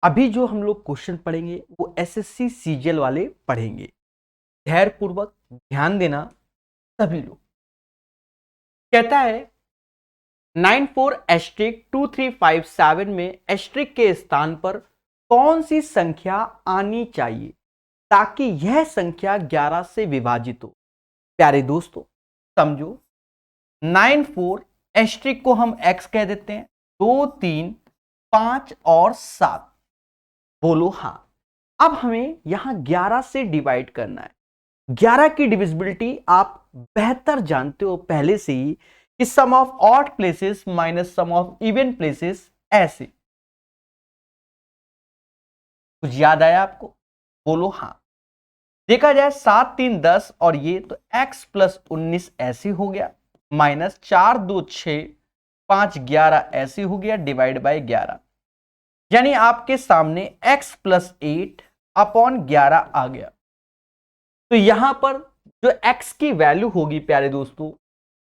अभी जो हम लोग क्वेश्चन पढ़ेंगे वो एसएससी सीजीएल वाले पढ़ेंगे। धैर्यपूर्वक ध्यान देना सभी लोग। कहता है 94*2357 में एस्ट्रिक के स्थान पर कौन सी संख्या आनी चाहिए ताकि यह संख्या 11 से विभाजित हो। प्यारे दोस्तों समझो, 94 एस्ट्रिक को हम x कह देते हैं, 2 3 5 और 7। बोलो हाँ। अब हमें यहां 11 से डिवाइड करना है। 11 की डिविजिबिलिटी आप बेहतर जानते हो पहले से ही कि sum of odd places minus sum of even places. ऐसे कुछ याद आया आपको? बोलो हाँ। देखा जाए 7 3 10 और ये तो x प्लस 19 ऐसे हो गया, माइनस 4 2 6 5 11 ऐसे हो गया, डिवाइड बाय 11। यानी आपके सामने x प्लस 8 अपॉन 11 आ गया। तो यहां पर जो x की वैल्यू होगी प्यारे दोस्तों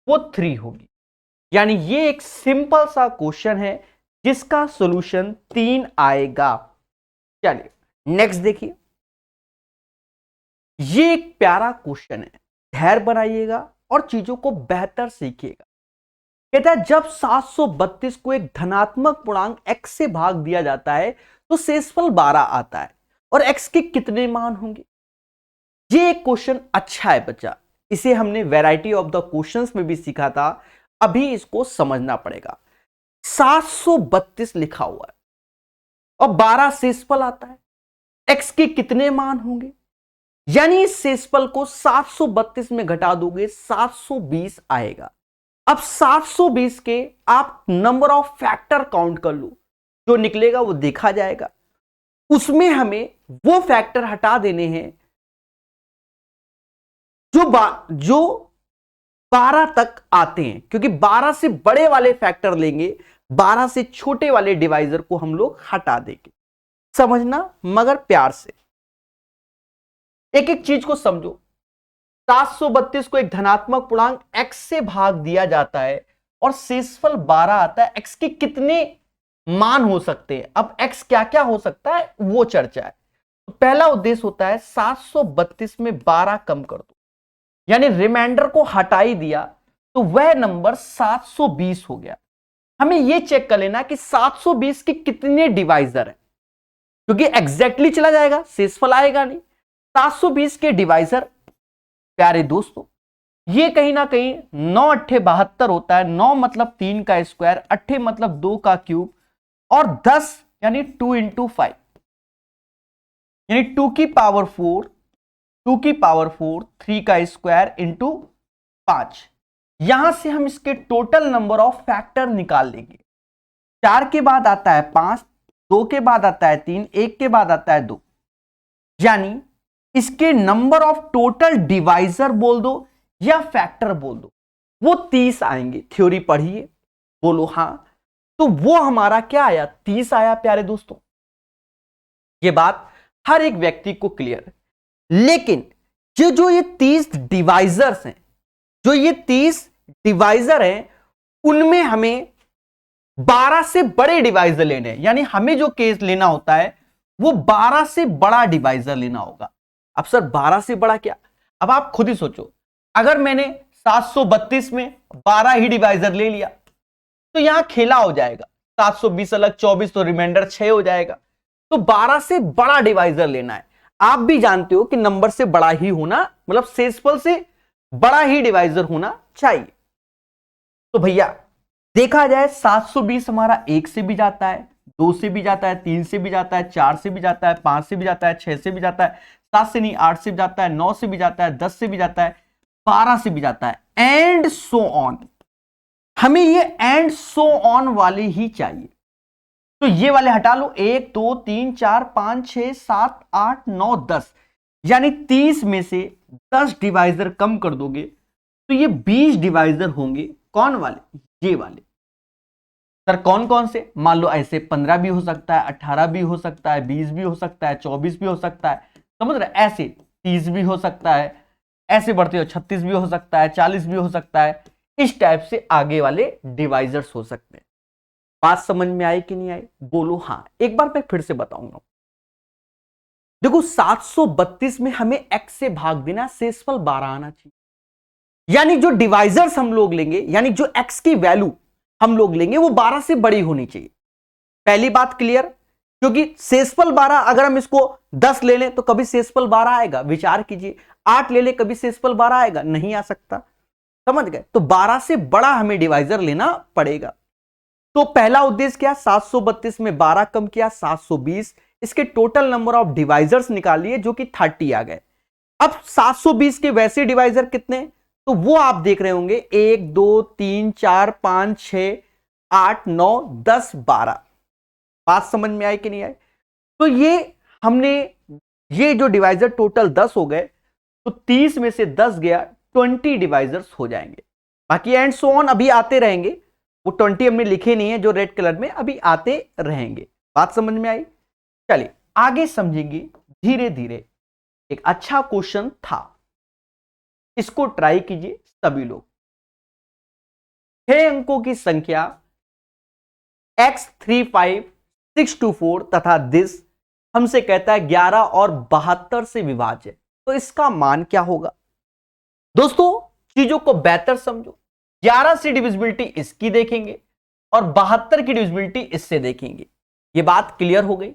वो 3 होगी। यानी ये एक सिंपल सा क्वेश्चन है जिसका सॉल्यूशन 3 आएगा। चलिए नेक्स्ट देखिए, ये एक प्यारा क्वेश्चन है, धैर्य बनाइएगा और चीजों को बेहतर सीखिएगा। कहता है जब 732 को एक धनात्मक पूर्णांक x से भाग दिया जाता है तो शेषफल 12 आता है और x के कितने मान होंगे। ये एक क्वेश्चन अच्छा है बच्चा, इसे हमने वैरायटी ऑफ द क्वेश्चंस में भी सीखा था, अभी इसको समझना पड़ेगा। 732 लिखा हुआ है और 12 शेषफल आता है, x के कितने मान होंगे। यानी इस शेषफल को 732 में घटा दोगे 720 आएगा। अब 720 के आप नंबर ऑफ फैक्टर काउंट कर लो, जो निकलेगा वो देखा जाएगा। उसमें हमें वो फैक्टर हटा देने हैं जो 12 तक आते हैं, क्योंकि 12 से बड़े वाले फैक्टर लेंगे, 12 से छोटे वाले डिवाइजर को हम लोग हटा देंगे। समझना मगर प्यार से, एक एक चीज को समझो। 732 को एक धनात्मक पूर्णांक x से भाग दिया जाता है और शेषफल 12 आता है। x के कितने मान हो सकते हैं, अब x क्या क्या हो सकता है वो चर्चा है। तो पहला उद्देश्य होता है 732 में 12 कम कर दो, यानी रिमाइंडर को हटा ही दिया तो वह नंबर 720 हो गया। हमें यह चेक कर लेना कि 720 के कितने डिवाइजर है, क्योंकि एग्जैक्टली चला जाएगा, शेषफल आएगा नहीं। 720 के डिवाइजर प्यारे दोस्तों ये कहीं ना कहीं 9 अट्ठे 72 होता है। 9 मतलब 3 का स्क्वायर, अट्ठे मतलब 2 का क्यूब और 10 यानी 2 इंटू 5 यानी 2 की पावर 4, 2 की पावर 4, 3 का स्क्वायर इंटू 5। यहां से हम इसके टोटल नंबर ऑफ फैक्टर निकाल लेंगे। 4 के बाद आता है 5, 2 के बाद आता है 3, 1 के बाद आता है 2, यानी इसके नंबर ऑफ टोटल डिवाइजर बोल दो या फैक्टर बोल दो, वो 30 आएंगे। थ्योरी पढ़िए, बोलो हां। तो वो हमारा क्या आया, 30 आया प्यारे दोस्तों। ये बात हर एक व्यक्ति को क्लियर है। लेकिन जो ये 30 डिवाइजर्स हैं, जो ये 30 डिवाइजर हैं, उनमें हमें 12 से बड़े डिवाइजर लेने हैं। यानी हमें जो केस लेना होता है वो 12 से बड़ा डिवाइजर लेना होगा। अब सर 12 से बड़ा क्या, अब आप खुद ही सोचो। अगर मैंने 732 में 12 ही डिवाइजर ले लिया तो यहां खेला हो जाएगा। 720 अलग 24 तो रिमाइंडर 6 हो जाएगा। तो 12 से बड़ा डिवाइजर लेना है। आप भी जानते हो कि नंबर से बड़ा ही होना, मतलब शेषफल से बड़ा ही डिवाइजर होना चाहिए। तो भैया देखा जाए 720 हमारा 1 से भी जाता है, 2 से भी जाता है, 3 से भी जाता है, 4 से भी जाता है, 5 से भी जाता है, 6 से भी जाता है, 7 से नहीं 8 से भी जाता है, 9 से भी जाता है, 10 से भी जाता है, 12 से भी जाता है, एंड सो ऑन। हमें ये एंड सो ऑन वाले ही चाहिए। तो ये वाले हटा लो, 1 2 3 4 5 6 7 8 9 10, यानी 30 में से 10 डिवाइजर कम कर दोगे तो ये 20 डिवाइजर होंगे। कौन वाले, ये वाले। सर कौन कौन से, मान लो ऐसे 15 भी हो सकता है, 18 भी हो सकता है, 20 भी हो सकता है, 24 भी हो सकता है, समझ रहे, ऐसे 30 भी हो सकता है, ऐसे बढ़ते हो 36 भी हो सकता है, 40 भी हो सकता है। इस टाइप से आगे वाले डिवाइजर्स हो सकते हैं। बात समझ में आई कि नहीं आई? बोलो हाँ। एक बार मैं फिर से बताऊंगा। देखो 732 में हमें x से भाग देना, शेषफल 12 आना चाहिए। यानी जो डिवाइजर्स हम लोग लेंगे, यानी जो x की वैल्यू हम लोग लेंगे वो 12 से बड़ी होनी चाहिए। पहली बात क्लियर? क्योंकि शेषफल 12, अगर हम इसको 10 ले लें तो कभी शेषफल 12 आएगा? विचार कीजिए। 8 ले लें, कभी शेषफल 12 आएगा? नहीं आ सकता। समझ गए? तो 12 से बड़ा हमें डिवाइजर लेना पड़ेगा। तो पहला उद्देश्य क्या? 732 में 12 कम किया, 720। इसके टोटल नंबर ऑफ डिवाइजर्स निकालिए जो कि 30 आ गए। अब 720 के वैसे डिवाइजर कितने? तो वो आप देख रहे होंगे 1 2 3 4 5 6 8 9 10 12। बात समझ में आई कि नहीं आई? तो ये जो डिवाइजर टोटल 10 हो गए, तो 30 में से 10 गया, 20 डिवाइजर्स हो जाएंगे। बाकी एंड सो ऑन अभी आते रहेंगे। वो 20 हमने लिखे नहीं है जो रेड कलर में, अभी आते रहेंगे। बात समझ में आई? चलिए आगे समझेंगे धीरे धीरे। एक अच्छा क्वेश्चन था, इसको ट्राई कीजिए सभी लोग। 6 अंकों की संख्या x35624 तथा दिस हमसे कहता है 11 और 72 से विभाज्य है, तो इसका मान क्या होगा? दोस्तों चीजों को बेहतर समझो। 11 से डिविजिबिलिटी इसकी देखेंगे और 72 की डिविजिबिलिटी इससे देखेंगे। ये बात क्लियर हो गई।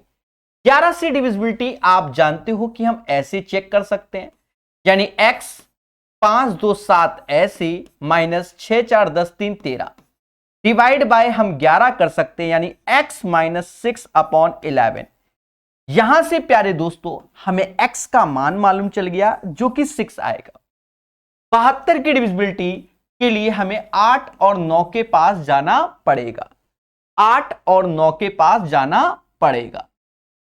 11 से डिविजिबिलिटी आप जानते हो कि हम ऐसे चेक कर सकते हैं, यानी x 5 2 7 ऐसे माइनस 6 4 10 3 13 डिवाइड बाय हम 11 कर सकते हैं, यानी x माइनस 6/11। यहां से प्यारे दोस्तों हमें x का मान मालूम चल गया जो कि 6 आएगा। 72 की डिविजिबिलिटी के लिए हमें 8 और 9 के पास जाना पड़ेगा। 8 और 9 के पास जाना पड़ेगा।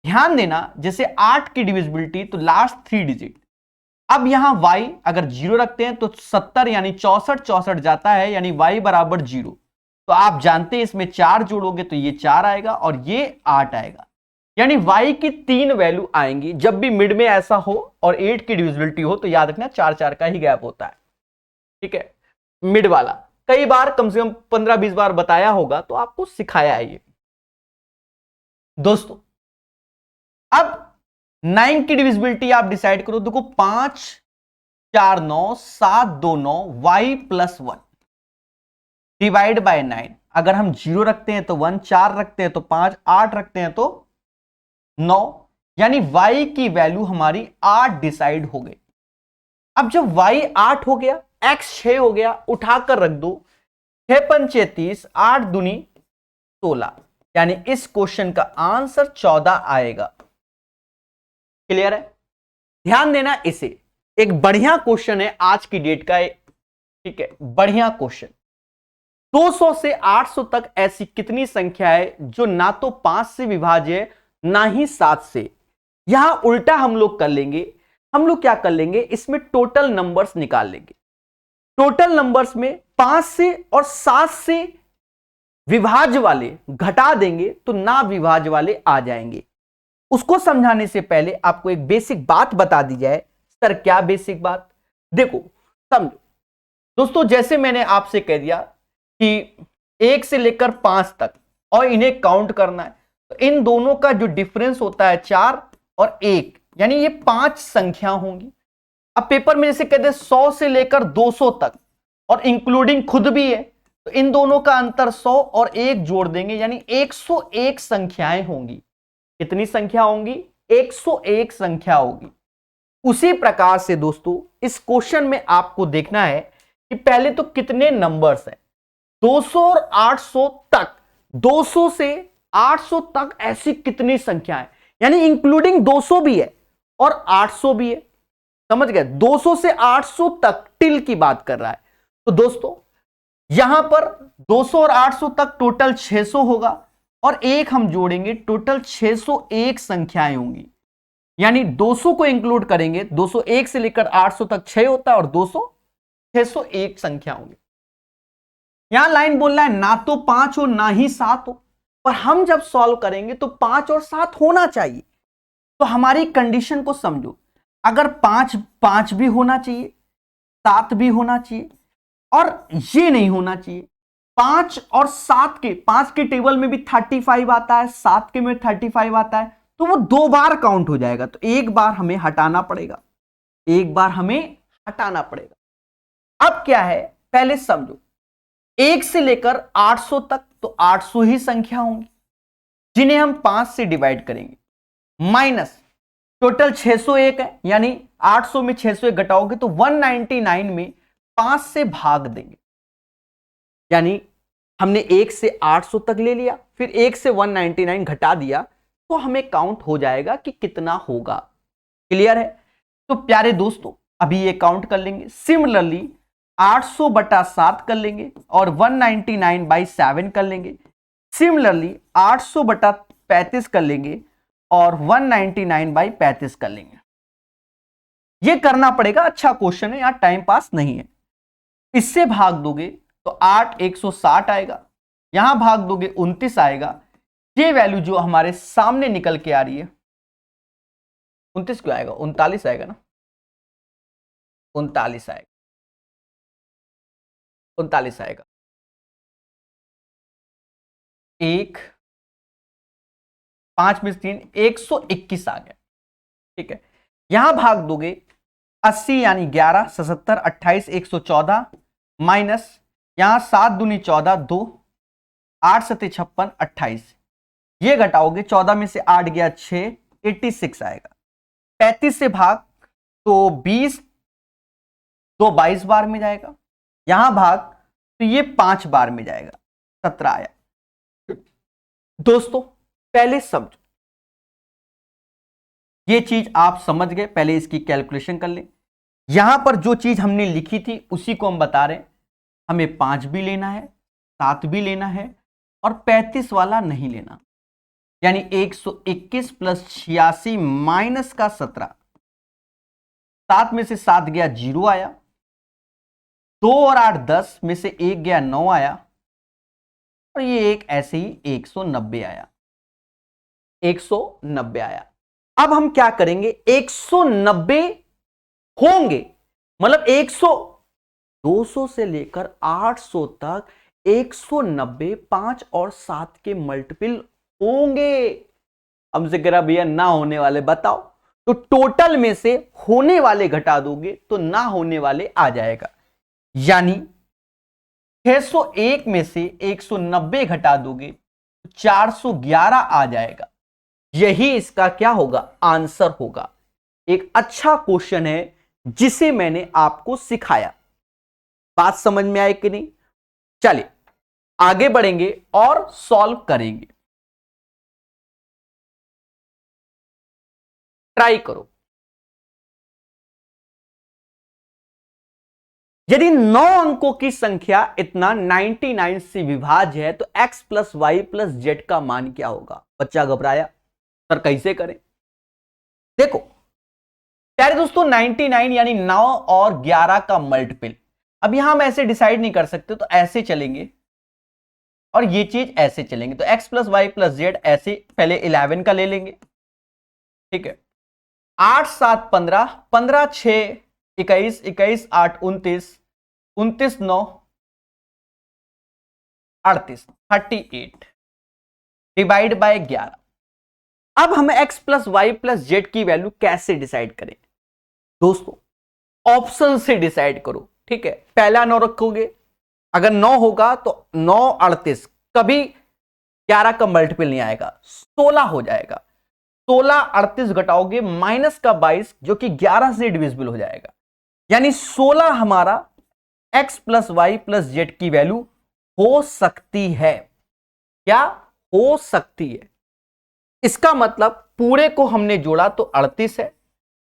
ध्यान देना, जैसे 8 की डिविजिबिलिटी तो लास्ट 3 डिजिट। अब यहां y अगर 0 रखते हैं तो 70 यानी 64 जाता है, यानी y बराबर 0। तो आप जानते हैं इसमें 4 जोड़ोगे तो ये 4 आएगा और ये 8 आएगा, यानी y की 3 वैल्यू आएंगी। जब भी मिड में ऐसा हो और 8 की डिविजिबिलिटी हो तो याद रखना 4 का ही गैप होता है। ठीक है, मिड वाला कई बार कम से कम 15-20 बार बताया होगा तो आपको सिखाया है ये दोस्तों। अब 9 की डिविजिबिलिटी आप डिसाइड करो। देखो 5 4 9 7 2 9 y प्लस 1 डिवाइड बाय 9। अगर हम 0 रखते हैं तो 1, 4 रखते हैं तो 5, 8 रखते हैं तो 9, यानी y की वैल्यू हमारी 8 डिसाइड हो गई। अब जब y 8 हो गया, x 6 हो गया, उठाकर रख दो। 6 पंचे 30, 8 दूनी 16, यानी इस क्वेश्चन का आंसर 14 आएगा। क्लियर है? ध्यान देना, इसे एक बढ़िया क्वेश्चन है आज की डेट का। ठीक है, बढ़िया क्वेश्चन। 200 से 800 तक ऐसी कितनी संख्या है जो ना तो 5 से विभाज्य है ना ही 7 से? यहां उल्टा हम लोग कर लेंगे। हम लोग क्या कर लेंगे, इसमें टोटल नंबर्स निकाल लेंगे। टोटल नंबर्स में 5 से और 7 से विभाज्य वाले घटा देंगे तो ना विभाज्य वाले आ जाएंगे। उसको समझाने से पहले आपको एक बेसिक बात बता दी जाए। सर क्या बेसिक बात? देखो समझो दोस्तों, जैसे मैंने आपसे कह दिया कि 1 से लेकर 5 तक और इन्हें काउंट करना है, तो इन दोनों का जो डिफरेंस होता है 4 और 1, यानी ये 5 संख्या होंगी। अब पेपर में जैसे कहते हैं 100 से लेकर 200 तक और इंक्लूडिंग खुद भी है, तो इन दोनों का अंतर 100 और 1 जोड़ देंगे, यानी 101 संख्याएं होंगी। कितनी संख्या होंगी? 101 संख्या होगी। उसी प्रकार से दोस्तों इस क्वेश्चन में आपको देखना है कि पहले तो कितने नंबर्स हैं। 200 और 800 तक, 200 से 800 तक ऐसी कितनी संख्याएं, यानी इंक्लूडिंग 200 भी है और 800 भी है। समझ गए? 200 से 800 तक टिल की बात कर रहा है। तो दोस्तों यहां पर 200 और 800 तक टोटल 600 होगा और एक हम जोड़ेंगे, टोटल 601 संख्याएं होंगी। यानी 200 को इंक्लूड करेंगे, 201 से लेकर 800 तक 6 होता है और 200 601 संख्या होंगी। यहां लाइन बोलना है ना तो 5 हो ना ही 7 हो, पर हम जब सॉल्व करेंगे तो 5 और 7 होना चाहिए। तो हमारी कंडीशन को समझो, अगर 5 भी होना चाहिए, 7 भी होना चाहिए और ये नहीं होना चाहिए, 5 और 7 के, 5 के टेबल में भी 35 आता है, 7 के में 35 आता है, तो वो 2 बार काउंट हो जाएगा, तो एक बार हमें हटाना पड़ेगा, एक बार हमें हटाना पड़ेगा। अब क्या है, पहले समझो, 1 से लेकर 800 तक तो 800 ही संख्या होंगी जिन्हें हम 5 से डिवाइड करेंगे, माइनस टोटल 601 है, यानी 800 में 601 घटाओगे तो 199 में 5 से भाग देंगे, यानी हमने 1 से 800 तक ले लिया, फिर 1 से 199 घटा दिया, तो हमें काउंट हो जाएगा कि कितना होगा। क्लियर है? तो प्यारे दोस्तों, अभी ये काउंट कर लेंगे। सिमिलरली 800 बटा 7 कर लेंगे और 199 बाई 7 कर लेंगे। सिमिलरली 800 बटा 35 कर लेंगे और 199 बाई 35 कर लेंगे। ये करना पड़ेगा, अच्छा क्वेश्चन है, यहां टाइम पास नहीं है। इससे भाग दोगे तो 8 160 आएगा, यहां भाग दोगे 29 आएगा। ये वैल्यू जो हमारे सामने निकल के आ रही है, 29 क्यों आएगा, 39 आएगा ना, 39 आएगा, 39 आएगा। 1 5 में 3 121 आ गया। ठीक है, यहां भाग दोगे 80 यानी 11 77 28 114 माइनस यहां 7 दूनी 14 2 8 7 56 28, ये घटाओगे 14 में से 8 गया 6 86 आएगा। 35 से भाग तो 20 2 22 बार में जाएगा, यहां भाग तो ये 5 बार में जाएगा, 17 आया। दोस्तों पहले समझो, ये चीज आप समझ गए, पहले इसकी कैलकुलेशन कर लें। यहां पर जो चीज हमने लिखी थी उसी को हम बता रहे हैं। हमें 5 भी लेना है, 7 भी लेना है और 35 वाला नहीं लेना, यानी 121 प्लस 86 माइनस का 17, 7 में से 7 गया 0 आया, 2 और 8 10 में से 1 गया 9 आया, और ये एक ऐसे ही 190 आया, 190 आया। अब हम क्या करेंगे, 190 होंगे, मतलब 200 से लेकर 800 तक 190 5 और 7 के मल्टीपल होंगे। हमसे कह रहा भैया ना होने वाले बताओ, तो टोटल में से होने वाले घटा दोगे तो ना होने वाले आ जाएगा, यानी 601 में से 190 घटा दोगे तो 411 आ जाएगा। यही इसका क्या होगा, आंसर होगा। एक अच्छा क्वेश्चन है जिसे मैंने आपको सिखाया। बात समझ में आए कि नहीं? चलिए आगे बढ़ेंगे और सॉल्व करेंगे। ट्राई करो। यदि 9 अंकों की संख्या इतना 99 से विभाज्य है तो x plus Y plus Z का मान क्या होगा? बच्चा घबराया, सर कैसे करें? देखो प्यारे दोस्तों, 99 यानी 9 और 11 का मल्टीपल। अब यहां हम ऐसे डिसाइड नहीं कर सकते, तो ऐसे चलेंगे और ये चीज ऐसे चलेंगे, तो x plus Y plus Z ऐसे पहले 11 का ले लेंगे। ठीक है, 8 7 15 15 6 21 21 8 29 29 9 38 38 डिवाइड बाय 11। अब हम x plus Y plus Z की वैल्यू कैसे डिसाइड करें? दोस्तों ऑप्शन से डिसाइड करो। ठीक है, पहला 9 रखोगे, अगर 9 होगा तो 9 38, कभी 11 का मल्टीपल नहीं आएगा, 16 हो जाएगा। 16 38 घटाओगे माइनस का 22 जो कि 11 से डिविजिबल हो जाएगा, यानी 16 हमारा x plus Y plus Z की वैल्यू हो सकती है। क्या हो सकती है? इसका मतलब पूरे को हमने जोड़ा तो 38 है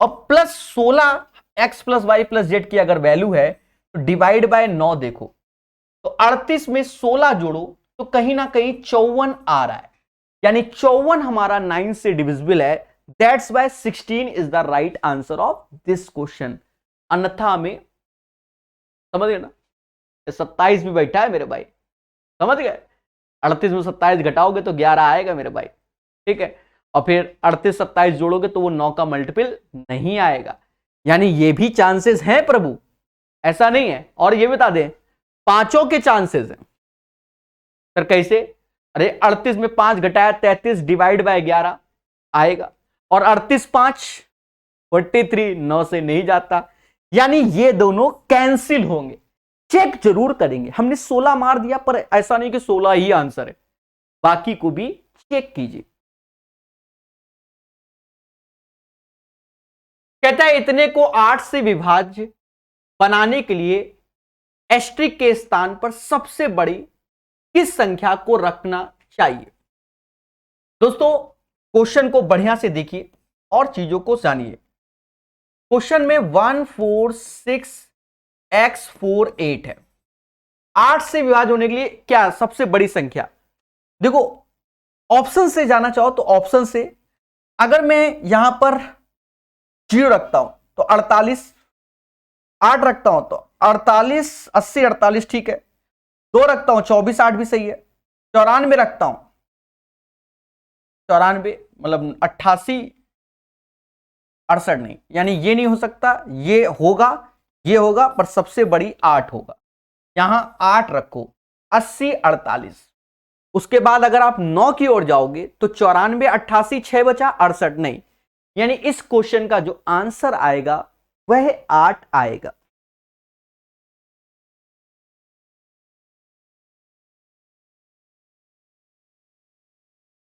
और plus 16 x plus Y plus Z की अगर वैल्यू है तो डिवाइड बाय 9 देखो, तो 38 में 16 जोड़ो तो कहीं ना कहीं 54 आ रहा है, यानी 54 हमारा 9 से डिविजिबल है। That's why 16 is the right answer of this question. अन्यथा हमें समझ गए ना, 27 भी बैठा है मेरे भाई, समझ गए? 38 में 27 घटाओगे तो 11 आएगा मेरे भाई। ठीक है, और फिर 38 27 जोड़ोगे तो वो 9 का मल्टीपल नहीं आएगा, यानी ये भी चांसेस हैं प्रभु, ऐसा नहीं है। और ये बता दें, पांचों के चांसेस हैं, सर कैसे? अरे 38 में 5 घटाया 33 डिवाइड बाय 11 आएगा, और 38 5 43, 9 से नहीं जाता, यानी ये दोनों कैंसिल होंगे। चेक जरूर करेंगे, हमने 16 मार दिया पर ऐसा नहीं कि 16 ही आंसर है, बाकी को भी चेक कीजिए। कहता है इतने को 8 से विभाज्य बनाने के लिए एस्ट्रिक के स्थान पर सबसे बड़ी किस संख्या को रखना चाहिए? दोस्तों क्वेश्चन को बढ़िया से देखिए और चीजों को जानिए। क्वेश्चन में 146x48 है। 8 से विभाज्य होने के लिए क्या सबसे बड़ी संख्या? देखो ऑप्शन से जाना चाहो तो ऑप्शन से, अगर मैं यहां पर 0 रखता हूं तो 48, 8 रखता हूं तो 48 80 48 ठीक है, 2 रखता हूं 24 8 भी सही है, 94 रखता हूं 94 मतलब 88 68 नहीं, यानी ये नहीं हो सकता, ये होगा पर सबसे बड़ी 8 होगा, यहां 8 रखो 80 48। उसके बाद अगर आप 9 की ओर जाओगे तो 94 88 6 बचा 68 नहीं, यानी इस क्वेश्चन का जो आंसर आएगा वह 8 आएगा।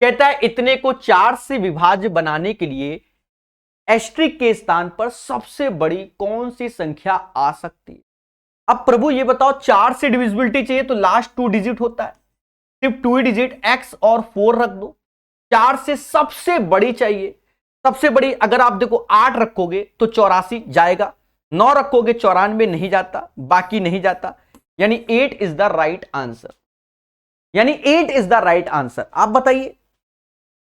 कहता है इतने को 4 से विभाज्य बनाने के लिए एस्ट्रिक के स्थान पर सबसे बड़ी कौन सी संख्या आ सकती है? अब प्रभु ये बताओ 4 से डिविजिबिलिटी चाहिए तो लास्ट 2 डिजिट होता है, सिर्फ 2 ही डिजिट x और 4 रख दो। 4 से सबसे बड़ी चाहिए, सबसे बड़ी अगर आप देखो 8 रखोगे तो 84 जाएगा, 9 रखोगे 94 नहीं जाता, बाकी नहीं जाता, यानी 8 इज द राइट आंसर, यानी 8 इज द राइट आंसर। आप बताइए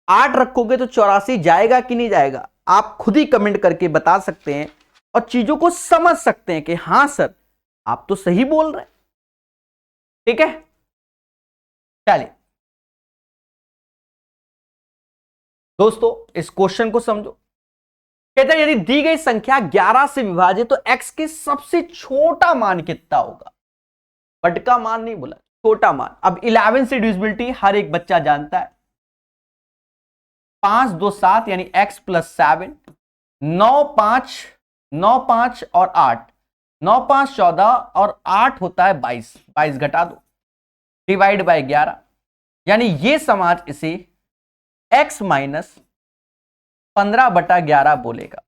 8 रखोगे तो 84 जाएगा कि नहीं जाएगा? आप खुद ही कमेंट करके बता सकते हैं और चीजों को समझ सकते हैं कि हां सर आप तो सही बोल रहे हैं। ठीक है, चलिए दोस्तों इस क्वेश्चन को समझो। कहते हैं यदि दी गई संख्या 11 से विभाजित तो x के सबसे छोटा मान कितना होगा? बट का मान नहीं बोला, छोटा मान। अब 11 से डिविजिबिलिटी हर एक बच्चा जानता है, 5 2 7 यानी x प्लस 7, 9 5 और 8, 9 5 14 और 8 होता है 22, 22 घटा दो डिवाइड बाय 11, यानी ये समाज इसे x माइनस 15/11 बोलेगा।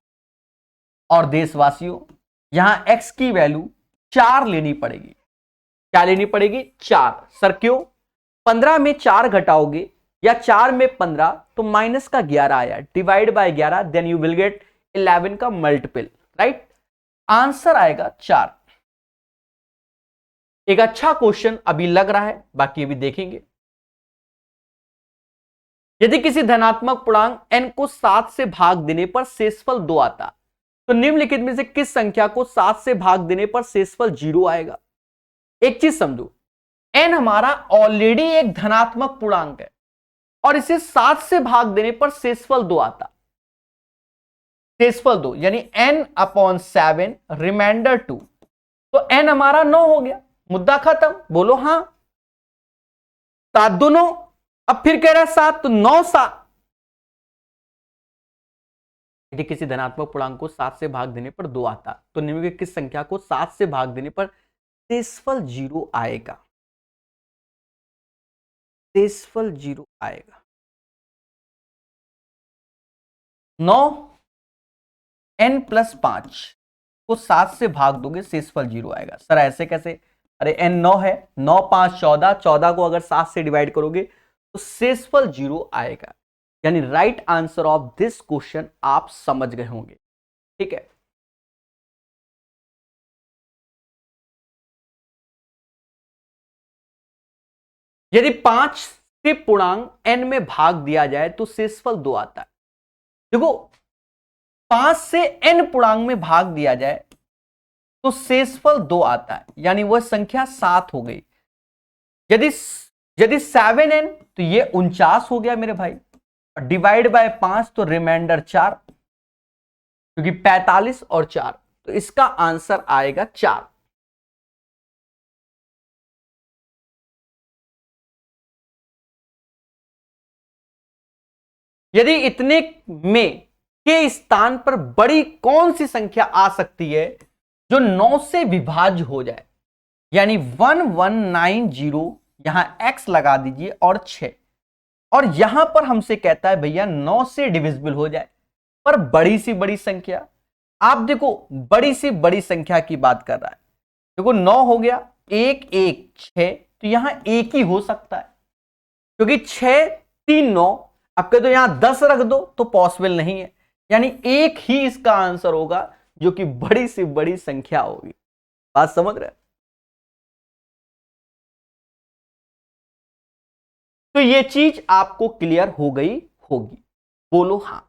और देशवासियों यहां x की वैल्यू 4 लेनी पड़ेगी। क्या लेनी पड़ेगी? 4। सर क्यों? 15 में 4 घटाओगे या 4 में 15 तो माइनस का 11 आया, divide by 11, then you will get 11 का मल्टीपल, राइट? आंसर आएगा 4। एक अच्छा क्वेश्चन अभी लग रहा है, बाकी अभी देखेंगे। यदि किसी धनात्मक पूर्णांक n को 7 से भाग देने पर शेषफल 2 आता तो निम्नलिखित में से किस संख्या को 7 से भाग देने पर शेषफल 0 आएगा? एक चीज समझो, n हमारा ऑलरेडी एक धनात्मक पूर्णांक है और इसे 7 से भाग देने पर शेषफल 2 आता, शेषफल 2 यानी n/7 रिमाइंडर 2, तो n हमारा 9 हो गया, मुद्दा खत्म। बोलो हां, 7 2 9, अब फिर कह रहा है 7 तो 9 7। यदि किसी धनात्मक पूर्णांक को 7 से भाग देने पर 2 आता तो निम्नलिखित किस संख्या को 7 से भाग देने पर शेषफल 0 आएगा? शेषफल 0 आएगा 9 n प्लस 5 को 7 से भाग दोगे शेषफल 0 आएगा। सर ऐसे कैसे? अरे n 9 है, 9 5 14, 14 को अगर 7 से डिवाइड करोगे तो शेषफल 0 आएगा, यानी right answer of this question आप समझ गए होंगे। ठीक है, यदि 5 से पूर्णांक n में भाग दिया जाए तो शेषफल 2 आता है। देखो 5 से n पूर्णांक में भाग दिया जाए तो शेषफल 2 आता है, यानी वह संख्या 7 हो गई। यदि 7n तो ये 49 हो गया मेरे भाई, डिवाइड बाय 5 तो रिमाइंडर 4, क्योंकि 45 और 4, तो इसका आंसर आएगा 4। यदि इतने में के स्थान पर बड़ी कौन सी संख्या आ सकती है जो 9 से विभाज्य हो जाए, यानी 1190, यहां x लगा दीजिए और 6, और यहां पर हमसे कहता है भैया 9 से डिविजिबल हो जाए, पर बड़ी सी बड़ी संख्या। आप देखो बड़ी से बड़ी संख्या की बात कर रहा है। देखो 9 हो गया, 1 1 6, तो यहां एक ही हो सकता है, क्योंकि 6 3 9। अब कह दो यहां 10 रख दो तो पॉसिबल नहीं है, यानी एक ही इसका आंसर होगा जो कि बड़ी से बड़ी संख्या होगी। बात समझ रहे हैं? तो ये चीज आपको क्लियर हो गई होगी, बोलो हाँ।